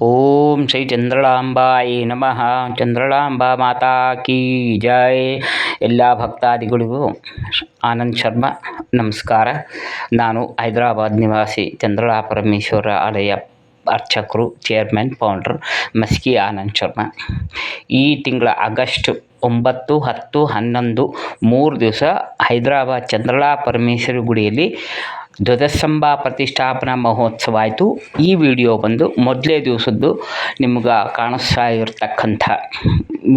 ಓಂ ಶ್ರೀ ಚಂದ್ರಳಾಂಬಾಯೇ ನಮಃ. ಚಂದ್ರಳಾಂಬಾ ಮಾತಾ ಕೀ ಜೈ. ಎಲ್ಲ ಭಕ್ತಾದಿಗಳಿಗೂ ಆನಂದ್ ಶರ್ಮಾ ನಮಸ್ಕಾರ. ನಾನು ಹೈದರಾಬಾದ್ ನಿವಾಸಿ ಚಂದ್ರಳಾ ಪರಮೇಶ್ವರ ಆಲಯ ಅರ್ಚಕರು, ಚೇರ್ಮನ್, ಫೌಂಡರ್ ಮಸ್ಕಿ ಆನಂದ್ ಶರ್ಮಾ. ಈ ತಿಂಗಳ ಆಗಸ್ಟ್ 9, 10, 11 3 ದಿವಸ ಹೈದರಾಬಾದ್ ಚಂದ್ರಳಾ ಪರಮೇಶ್ವರಿ ಗುಡಿಯಲ್ಲಿ ಧ್ವಜಸ್ತಂಭ ಪ್ರತಿಷ್ಠಾಪನಾ ಮಹೋತ್ಸವ ಆಯಿತು. ಈ ವಿಡಿಯೋ ಬಂದು ಮೊದಲೇ ದಿವಸದ್ದು ನಿಮ್ಗೆ ಕಾಣಿಸ್ತಾ ಇರತಕ್ಕಂಥ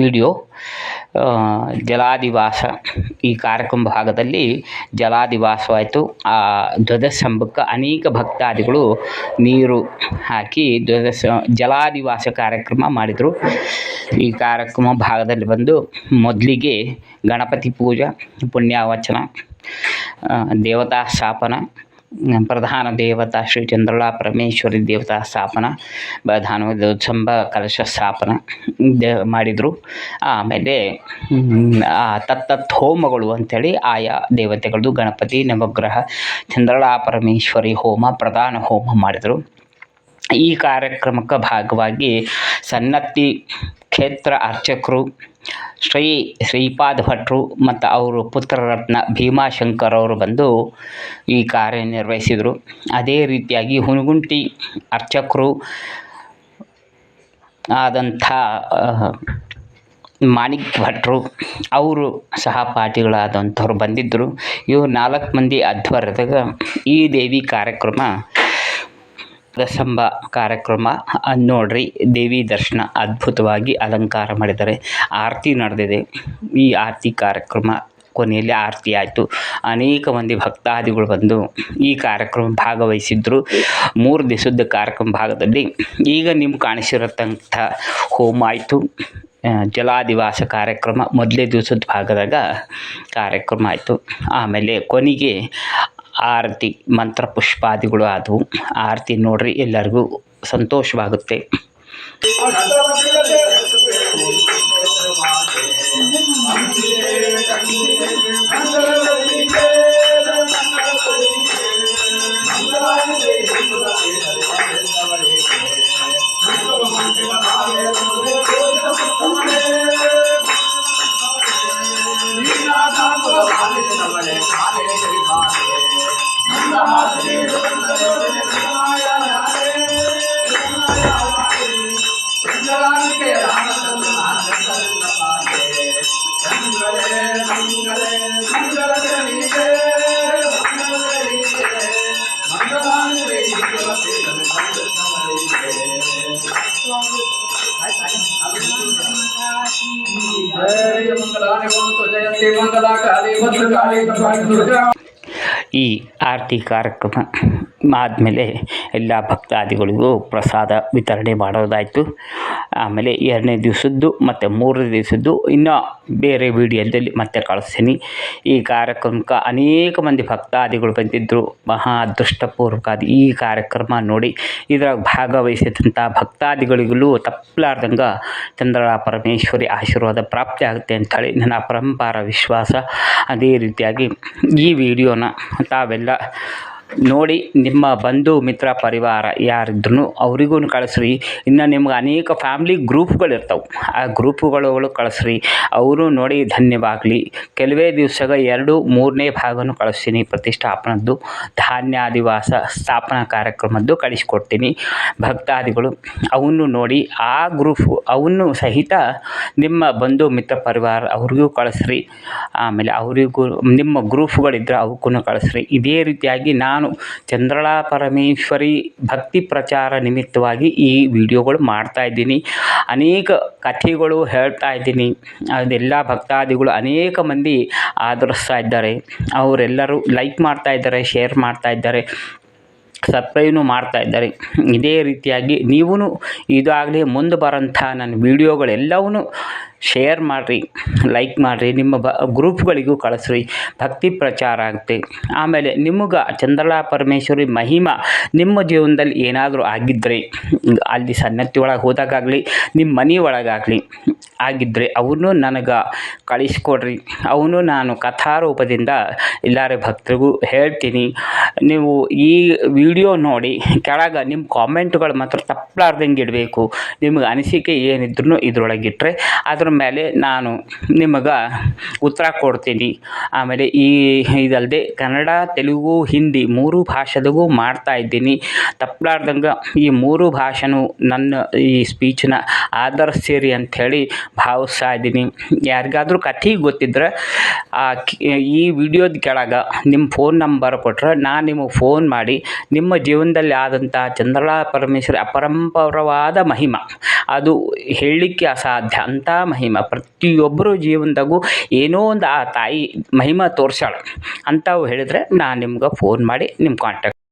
ವಿಡಿಯೋ. ಜಲಾದಿವಾಸ ಈ ಕಾರ್ಯಕ್ರಮ ಭಾಗದಲ್ಲಿ ಜಲಾದಿವಾಸವಾಯಿತು. ಆ ಧ್ವಜಸ್ತಂಭಕ್ಕೆ ಅನೇಕ ಭಕ್ತಾದಿಗಳು ನೀರು ಹಾಕಿ ಜಲಾದಿವಾಸ ಕಾರ್ಯಕ್ರಮ ಮಾಡಿದರು. ಈ ಕಾರ್ಯಕ್ರಮ ಭಾಗದಲ್ಲಿ ಬಂದು ಮೊದಲಿಗೆ ಗಣಪತಿ ಪೂಜೆ, ಪುಣ್ಯಾವಚನ, ದೇವತಾ ಸ್ಥಾಪನ, ಪ್ರಧಾನ ದೇವತಾ ಶ್ರೀ ಚಂದ್ರಳಾ ಪರಮೇಶ್ವರಿ ದೇವತಾ ಸ್ಥಾಪನ, ಪ್ರಧಾನ ಧ್ವಜಸ್ತಂಭ ಕಲಶ ಸ್ಥಾಪನ ಮಾಡಿದರು. ಆಮೇಲೆ ತತ್ತತ್ ಹೋಮಗಳು ಅಂಥೇಳಿ ಆಯಾ ದೇವತೆಗಳದ್ದು ಗಣಪತಿ, ನವಗ್ರಹ, ಚಂದ್ರಳಾ ಪರಮೇಶ್ವರಿ ಹೋಮ, ಪ್ರಧಾನ ಹೋಮ ಮಾಡಿದರು. ಈ ಕಾರ್ಯಕ್ರಮಕ್ಕೆ ಭಾಗವಾಗಿ ಸನ್ನತಿ ಕ್ಷೇತ್ರ ಅರ್ಚಕರು ಶ್ರೀಪಾದ ಭಟ್ರು ಮತ್ತು ಅವರು ಪುತ್ರರತ್ನ ಭೀಮಾಶಂಕರ್ ಅವರು ಬಂದು ಈ ಕಾರ್ಯನಿರ್ವಹಿಸಿದರು. ಅದೇ ರೀತಿಯಾಗಿ ಹುನಗುಂಟಿ ಅರ್ಚಕರು ಆದಂಥ ಮಾಣಿಕ್ ಭಟ್ರು ಅವರು ಸಹಪಾಠಿಗಳಾದಂಥವ್ರು ಬಂದಿದ್ದರು. ಇವರು 4 ಮಂದಿ ಆಧ್ವರ್ಯದಾಗ ಈ ದೇವಿ ಕಾರ್ಯಕ್ರಮ ಧ್ವಜಸ್ತಂಭ ಕಾರ್ಯಕ್ರಮ ನೋಡ್ರಿ. ದೇವಿ ದರ್ಶನ ಅದ್ಭುತವಾಗಿ ಅಲಂಕಾರ ಮಾಡಿದ್ದಾರೆ. ಆರತಿ ನಡೆದಿದೆ. ಈ ಆರತಿ ಕಾರ್ಯಕ್ರಮ ಕೊನೆಯಲ್ಲಿ ಆರತಿ ಆಯಿತು. ಅನೇಕ ಮಂದಿ ಭಕ್ತಾದಿಗಳು ಬಂದು ಈ ಕಾರ್ಯಕ್ರಮ ಭಾಗವಹಿಸಿದ್ರು. 3 ದಿವಸದ ಕಾರ್ಯಕ್ರಮ ಭಾಗದಲ್ಲಿ ಈಗ ನಿಮ್ಗೆ ಕಾಣಿಸಿರತಕ್ಕಂಥ ಹೋಮ ಆಯಿತು. ಜಲಾದಿವಾಸ ಕಾರ್ಯಕ್ರಮ ಮೊದಲೇ ದಿವಸದ ಭಾಗದಾಗ ಕಾರ್ಯಕ್ರಮ ಆಯಿತು. ಆಮೇಲೆ ಕೊನೆಗೆ ಆರತಿ ಮಂತ್ರ ಪುಷ್ಪಾದಿಗಳು ಆದವು. ಆರತಿ ನೋಡ್ರಿ, ಎಲ್ಲರಿಗೂ ಸಂತೋಷವಾಗುತ್ತೆ. ಈ ಆರತಿ ಕಾರ್ಯಕ್ರಮ ಆದಮೇಲೆ ಎಲ್ಲ ಭಕ್ತಾದಿಗಳಿಗೂ ಪ್ರಸಾದ ವಿತರಣೆ ಮಾಡೋದಾಯಿತು. ಆಮೇಲೆ 2ನೇ ದಿವಸದ್ದು ಮತ್ತು 3ನೇ ದಿವಸದ್ದು ಇನ್ನೂ ಬೇರೆ ವಿಡಿಯೋದಲ್ಲಿ ಮತ್ತೆ ಕಳಿಸ್ತೀನಿ. ಈ ಕಾರ್ಯಕ್ರಮಕ್ಕೆ ಅನೇಕ ಮಂದಿ ಭಕ್ತಾದಿಗಳು ಬಂದಿದ್ದರು. ಮಹಾ ಅದೃಷ್ಟಪೂರ್ವಕ ಈ ಕಾರ್ಯಕ್ರಮ ನೋಡಿ ಇದರಾಗ ಭಾಗವಹಿಸಿದಂಥ ಭಕ್ತಾದಿಗಳಿಗೂ ತಪ್ಪಲಾರ್ದಂಗೆ ಚಂದ್ರಳಾ ಪರಮೇಶ್ವರಿ ಆಶೀರ್ವಾದ ಪ್ರಾಪ್ತಿ ಆಗುತ್ತೆ ಅಂಥೇಳಿ ನನ್ನ ಅಪರಂಪಾರ ವಿಶ್ವಾಸ. ಅದೇ ರೀತಿಯಾಗಿ ಈ ವಿಡಿಯೋನ ತಾವೆಲ್ಲ ನೋಡಿ ನಿಮ್ಮ ಬಂಧು ಮಿತ್ರ ಪರಿವಾರ ಯಾರಿದ್ರೂ ಅವರಿಗೂ ಕಳಿಸ್ರಿ. ಇನ್ನು ನಿಮ್ಗೆ ಅನೇಕ ಫ್ಯಾಮ್ಲಿ ಗ್ರೂಪ್ಗಳಿರ್ತಾವೆ, ಆ ಗ್ರೂಪುಗಳು ಕಳಿಸ್ರಿ. ಅವರು ನೋಡಿ ಧನ್ಯವಾಗಲಿ. ಕೆಲವೇ ದಿವಸಗ 2, 3ನೇ ಭಾಗನೂ ಕಳಿಸ್ತೀನಿ. ಪ್ರತಿಷ್ಠಾಪನದ್ದು ಧಾನ್ಯಾದಿವಾಸ ಸ್ಥಾಪನಾ ಕಾರ್ಯಕ್ರಮದ್ದು ಕಳಿಸ್ಕೊಡ್ತೀನಿ. ಭಕ್ತಾದಿಗಳು ಅವನ್ನು ನೋಡಿ ಆ ಅವನ್ನು ಸಹಿತ ನಿಮ್ಮ ಬಂಧು ಮಿತ್ರ ಪರಿವಾರ ಅವ್ರಿಗೂ ಕಳಿಸ್ರಿ. ಆಮೇಲೆ ಅವರಿಗೂ ನಿಮ್ಮ ಗ್ರೂಪ್ಗಳಿದ್ರೆ ಅವಕ್ಕೂ ಕಳಿಸ್ರಿ. ಇದೇ ರೀತಿಯಾಗಿ ನಾನು ಚಂದ್ರಳಾ ಪರಮೇಶ್ವರಿ ಭಕ್ತಿ ಪ್ರಚಾರ ನಿಮಿತ್ತವಾಗಿ ಈ ವಿಡಿಯೋಗಳು ಮಾಡ್ತಾಯಿದ್ದೀನಿ. ಅನೇಕ ಕಥೆಗಳು ಹೇಳ್ತಾ ಇದ್ದೀನಿ. ಅದೆಲ್ಲ ಭಕ್ತಾದಿಗಳು ಅನೇಕ ಮಂದಿ ಆದರಿಸ್ತಾ ಇದ್ದಾರೆ. ಅವರೆಲ್ಲರೂ ಲೈಕ್ ಮಾಡ್ತಾ ಇದ್ದಾರೆ, ಶೇರ್ ಮಾಡ್ತಾ ಇದ್ದಾರೆ, ಸಬ್ಸ್ಕ್ರೈಬ್ನು ಮಾಡ್ತಾ ಇದ್ದಾರೆ. ಇದೇ ರೀತಿಯಾಗಿ ನೀವೂ ಇದಾಗಲಿ ಮುಂದೆ ಬರೋಂಥ ನನ್ನ ವಿಡಿಯೋಗಳೆಲ್ಲವೂ ಶೇರ್ ಮಾಡಿರಿ, ಲೈಕ್ ಮಾಡಿರಿ, ನಿಮ್ಮ ಗ್ರೂಪ್ಗಳಿಗೂ ಕಳಿಸ್ರಿ. ಭಕ್ತಿ ಪ್ರಚಾರ ಆಗುತ್ತೆ. ಆಮೇಲೆ ನಿಮಗೆ ಚಂದ್ರಕಲಾ ಪರಮೇಶ್ವರಿ ಮಹಿಮಾ ನಿಮ್ಮ ಜೀವನದಲ್ಲಿ ಏನಾದರೂ ಆಗಿದ್ದರೆ, ಅಲ್ಲಿ ಸನ್ನಿಧಿ ಒಳಗೆ ಹೋದಾಗಲಿ ನಿಮ್ಮ ಮನೆ ಒಳಗಾಗಲಿ ಆಗಿದ್ದರೆ ಅವನು ನನಗೆ ಕಳಿಸ್ಕೊಡ್ರಿ. ಅವನು ನಾನು ಕಥಾರೂಪದಿಂದ ಎಲ್ಲರ ಭಕ್ತರಿಗೂ ಹೇಳ್ತೀನಿ. ನೀವು ಈ ವಿಡಿಯೋ ನೋಡಿ ಕೆಳಗೆ ನಿಮ್ಮ ಕಾಮೆಂಟ್ಗಳು ಮಾತ್ರ ತಪ್ಪಲಾರ್ದಂಗೆ ಇಡಬೇಕು. ನಿಮಗೆ ಅನಿಸಿಕೆ ಏನಿದ್ರು ಇದ್ರೊಳಗಿಟ್ಟರೆ ಅದ್ರ ಮೇಲೆ ನಾನು ನಿಮಗೆ ಉತ್ತರ ಕೊಡ್ತೀನಿ. ಆಮೇಲೆ ಇದಲ್ಲದೆ ಕನ್ನಡ, ತೆಲುಗು, ಹಿಂದಿ 3 ಭಾಷೆದಾಗೂ ಮಾಡ್ತಾಯಿದ್ದೀನಿ. ತಪ್ಪಲಾರ್ದಂಗೆ ಈ 3 ಭಾಷೆನೂ ನನ್ನ ಈ ಸ್ಪೀಚನ್ನ ಆಧರಿಸ್ತೀರಿ ಅಂಥೇಳಿ ಭಾವಿಸ್ತಾ ಇದ್ದೀನಿ. ಯಾರಿಗಾದರೂ ಕಥೆ ಗೊತ್ತಿದ್ರೆ ಈ ವಿಡಿಯೋದ ಕೆಳಗೆ ನಿಮ್ಮ ಫೋನ್ ನಂಬರ್ ಕೊಟ್ಟರೆ ನಾನು ನಿಮಗೆ ಫೋನ್ ಮಾಡಿ ನಿಮ್ಮ ಜೀವನದಲ್ಲಿ ಆದಂಥ ಚಂದ್ರಕಲಾ ಪರಮೇಶ್ವರಿ ಅಪರಂಪರವಾದ ಮಹಿಮೆ, ಅದು ಹೇಳಲಿಕ್ಕೆ ಅಸಾಧ್ಯ ಅಂಥ ಮಹಿಮೆ ಪ್ರತಿಯೊಬ್ಬರ ಜೀವನದಾಗೂ ಏನೋ ಒಂದು ಆ ತಾಯಿ ಮಹಿಮೆ ತೋರಿಸ್ಯಾಳ ಅಂಥವು ಹೇಳಿದರೆ ನಾನು ನಿಮ್ಗೆ ಫೋನ್ ಮಾಡಿ ನಿಮ್ಮ ಕಾಂಟ್ಯಾಕ್ಟ್